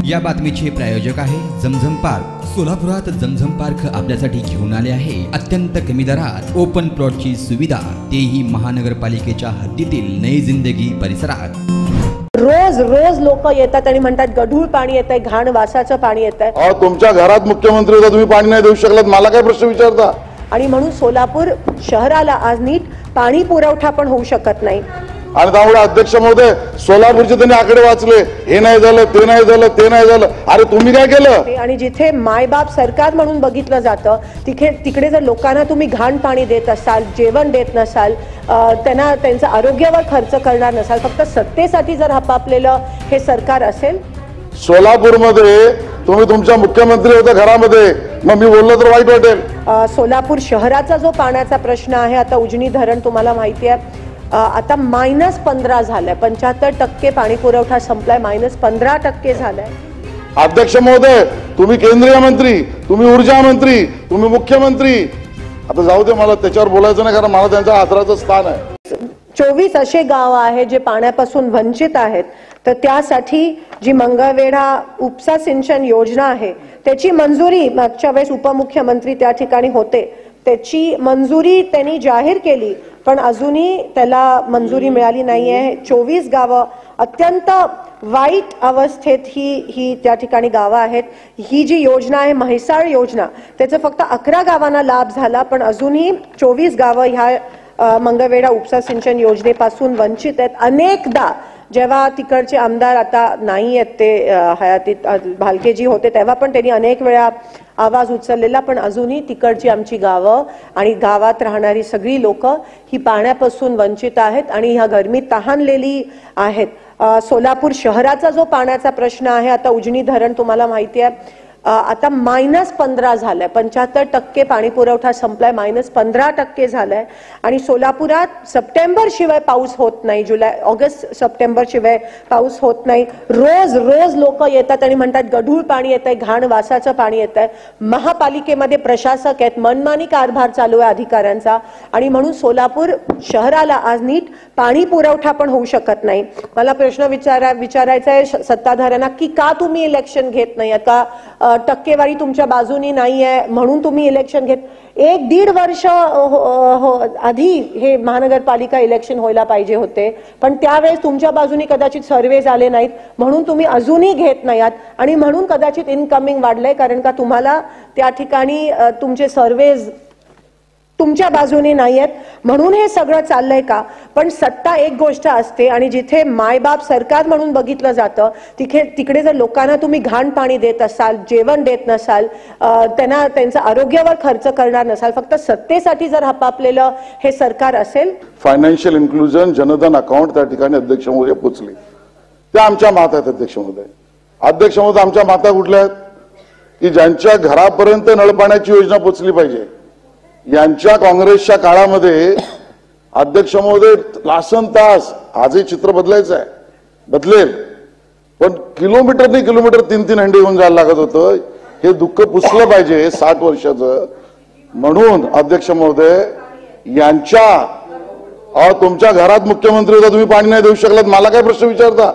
या बातमीचे प्रायोजक आहे झमझम पार्क। सोलापुरात झमझम पार्क आपल्यासाठी घेऊन आले आहे अत्यंत कमी दरात ओपन प्लॉटची सुविधा, तेही महानगरपालिकेच्या हद्दीतील नई जिंदगी परिसरात। रोज रोज लोक येतात आणि म्हणतात गढूळ पाणी येतंय, घाण वासाचं पाणी येतंय। तुमच्या घरात मुख्यमंत्री होता, तुम्ही पाणी नाही देऊ शकलात, मला काय प्रश्न विचारता? आणि म्हणून सोलापूर शहराला आज नीट पाणी पुरवठा पण होऊ शकत नाही। आणि त्यामुळे अध्यक्ष महोदय, सोलापूरचे त्यांनी आकडे वाचले, हे नाही झालं, ते नाही झालं, ते नाही झालं। अरे तुम्ही काय केलं? आणि जिथे मायबाप सरकार म्हणून बघितलं जातं, तिकडे जर लोकांना तुम्ही घाण पाणी देत असाल, जेवण देत नसाल, त्यांना त्यांच्या आरोग्यावर खर्च करणार नसाल, फक्त सत्तेसाठी जर हपापलेलं हे सरकार असेल। सोलापूरमध्ये तुम्ही तुमच्या मुख्यमंत्री होत्या घरामध्ये, मग मी बोललो तर वाईट वाटेल? सोलापूर शहराचा जो पाण्याचा प्रश्न आहे, आता उजनी धरण तुम्हाला माहिती आहे आता -15 झालाय, 75% पाणी पुरवठा संपलाय, -15% झालाय। अध्यक्ष महोदय, तुम्ही केंद्रीय मंत्री, तुम्ही ऊर्जा मंत्री, तुम्ही मुख्यमंत्री, आता जाऊ दे, मला त्याच्यावर बोलायचं नाही, कारण मला त्यांच्या आदराचं स्थान आहे। 24 असे गाव आहेत जे पाण्यापासून वंचित आहेत, तर त्यासाठी जी मंगळवेढा उपसा सिंचन योजना आहे त्याची मंजुरी मागच्या वेळेस उपमुख्यमंत्री त्या ठिकाणी होते, त्याची मंजुरी त्यांनी जाहीर केली, पण अजूनही त्याला मंजुरी मिळाली नाहीये। 24 गावं अत्यंत वाईट अवस्थेत ही त्या ठिकाणी गावं आहेत। ही जी योजना आहे म्हैसाळ योजना, त्याचा फक्त 11 गावांना लाभ झाला, पण अजूनही 24 गावं ह्या मंगळवेढा उपसा सिंचन योजनेपासून वंचित आहेत। अनेकदा जेव्हा तिकडचे आमदार आता नाही आहेत, ते हयातीत भालकेजी होते, तेव्हा पण त्यांनी अनेक वेळा आवाज उचललेला, पण अजूनही तिकडची आमची गावं आणि गावात राहणारी सगळी लोक ही पाण्यापासून वंचित आहेत आणि ह्या गरमीत तहानलेली आहेत। सोलापूर शहराचा जो पाण्याचा प्रश्न आहे, आता उजनी धरण तुम्हाला माहिती आहे आता -15 झालाय, 75% पाणी पुरवठा संपलाय, -15% झालाय। आणि सोलापुरात सप्टेंबर शिवाय पाऊस होत नाही, जुलै ऑगस्ट सप्टेंबर शिवाय पाऊस होत नाही। रोज रोज लोक येतात आणि म्हणतात गढूळ पाणी येतंय, घाण वासाचं पाणी येतंय। महापालिकेमध्ये प्रशासक आहेत, मनमानी कारभार चालू आहे अधिकाऱ्यांचा, आणि म्हणून सोलापूर शहराला आज नीट पाणी पुरवठा पण होऊ शकत नाही। मला प्रश्न विचारायचा आहे सत्ताधाऱ्यांना की का तुम्ही इलेक्शन घेत नाही? आता टक्केवारी तुमच्या बाजूनी नाही आहे म्हणून तुम्ही इलेक्शन घेत, 1-1.5 वर्ष आधी हे महानगरपालिका इलेक्शन व्हायला पाहिजे होते, पण त्यावेळेस तुमच्या बाजूनी कदाचित सर्वे झाले नाहीत म्हणून तुम्ही अजूनही घेत नाही आहात, आणि म्हणून कदाचित इनकमिंग वाढलंय, कारण का तुम्हाला त्या ठिकाणी तुमचे सर्वेज तुमच्या बाजूने नाही आहेत म्हणून हे सगळं चाललंय का? पण सत्ता एक गोष्ट असते, आणि जिथे मायबाप सरकार म्हणून बघितलं जातं, तिकडे जर लोकांना तुम्ही घाण पाणी देत असाल, जेवण देत नसाल, त्यांना त्यांच्या आरोग्यावर खर्च करणार नसाल, फक्त सत्तेसाठी जर हपापलेलं हे सरकार असेल। फायनान्शियल इन्क्लुजन जनधन अकाउंट त्या ठिकाणी अध्यक्ष महोदय पोचले, त्या आमच्या मात आहेत। अध्यक्ष महोदय, आमच्या माता कुठल्या आहेत की ज्यांच्या घरापर्यंत नळपाण्याची योजना पोचली पाहिजे? यांच्या काँग्रेसच्या काळामध्ये अध्यक्ष महोदय तासन-तास, आजही चित्र बदलायचं आहे, बदलेल, पण किलोमीटर 3-3 हंडी घेऊन जायला लागत होतं। हे दुःख पुसलं पाहिजे 60 वर्षाचं, म्हणून अध्यक्ष महोदय तुमच्या घरात मुख्यमंत्री होता, तुम्ही पाणी नाही देऊ शकलात, मला काय प्रश्न विचारता?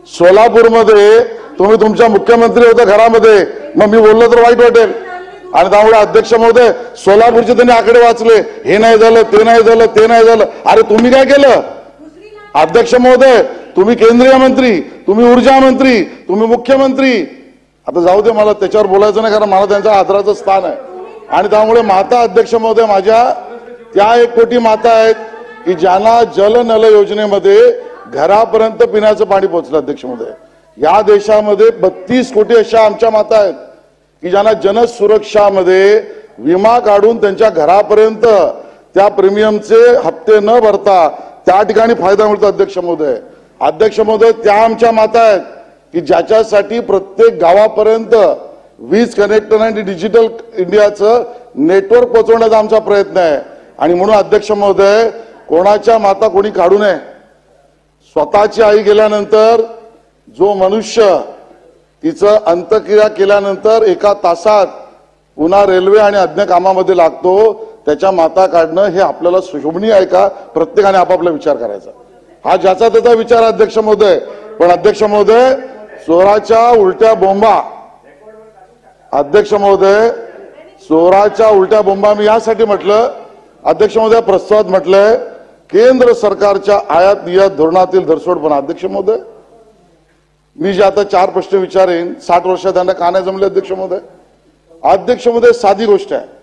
सोलापूरमध्ये तुम्ही तुमच्या मुख्यमंत्री होत्या घरामध्ये, मग मी बोललो तर वाईट वाटेल? आणि त्यामुळे अध्यक्ष महोदय, सोलापूरचे त्यांनी आकडे वाचले, हे नाही झालं, ते नाही झालं, ते नाही झालं। अरे तुम्ही काय केलं? अध्यक्ष महोदय, तुम्ही केंद्रीय मंत्री, तुम्ही ऊर्जा मंत्री, तुम्ही मुख्यमंत्री, आता जाऊ दे, मला त्याच्यावर बोलायचं नाही, कारण मला त्यांच्या आदराचं स्थान आहे। आणि त्यामुळे माता, अध्यक्ष महोदय, माझ्या त्या 1 कोटी माता आहेत की ज्यांना जल नल योजनेमध्ये घरापर्यंत पिण्याचं पाणी पोहोचलं। अध्यक्ष महोदय, या देशामध्ये 32 कोटी अशा आमच्या माता आहेत की ज्यांना जनसुरक्षामध्ये विमा काढून त्यांच्या घरापर्यंत त्या प्रीमियमचे हप्ते न भरता त्या ठिकाणी फायदा मिळतो। अध्यक्ष महोदय, त्या आमच्या माता आहेत की ज्याच्यासाठी प्रत्येक गावापर्यंत वीज कनेक्शन आणि डिजिटल इंडियाचं नेटवर्क पोहोचवण्याचा आमचा प्रयत्न आहे। आणि म्हणून अध्यक्ष महोदय, कोणाच्या माता कोणी काढू नये। स्वतःची आई गेल्यानंतर जो मनुष्य तिचं अंत्यक्रिया केल्यानंतर 1 तासात पुन्हा रेल्वे आणि अन्य कामामध्ये लागतो, त्याच्या माता काढणं हे आपल्याला शोभनीय आहे का? प्रत्येकाने आपापला विचार करायचा, हा ज्याचा त्याचा विचार अध्यक्ष महोदय। पण अध्यक्ष महोदय, चोराच्या उलट्या बोंबा, अध्यक्ष महोदय, चोराच्या उलट्या बोंबा मी यासाठी म्हटलं, अध्यक्ष महोदय प्रस्तावात म्हटलंय केंद्र सरकारच्या आयात निर्यात धोरणातील धरसोडपणा. अध्यक्ष महोदय, मी जे आता 4 प्रश्न विचारेन 60 वर्षात त्यांना का नाही जमले अध्यक्ष महोदय? अध्यक्ष महोदय साधी गोष्ट आहे.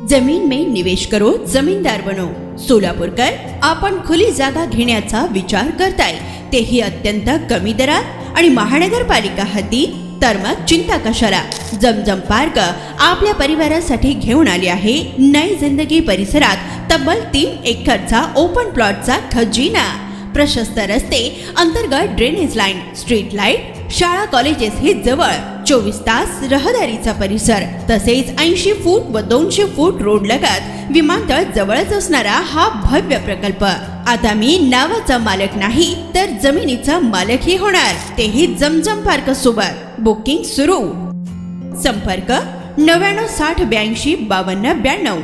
जमीन में निवेश करो, जमीनदार बनो. सोलापूरकर, आपण खुली जागा घेण्याचा विचार करताय, तेही अत्यंत कमी दरात आणि महानगरपालिका हद्दीत? तर मग चिंता कशाला. जमजम पार्क आपल्या परिवारासाठी घेऊन आले आहे नई जिंदगी परिसरात तब्बल 3 एकरचा ओपन प्लॉटचा खजिना. प्रशस्त रस्ते, अंतर्गत ड्रेनेज लाईन, स्ट्रीट लाईट, शाळा कॉलेजेस हे जवळ, 24 तास रहदारीचा परिसर, तसेच 80 फूट व 200 फूट रोड लगत विमानतळ जवळच असणारा हा भव्य प्रकल्प. आता मी नावाचा मालक नाही तर जमिनीचा मालकही होणार, तेही जमजम पार्क सोबत. बुकिंग सुरू. संपर्क 99 60 82 52 92.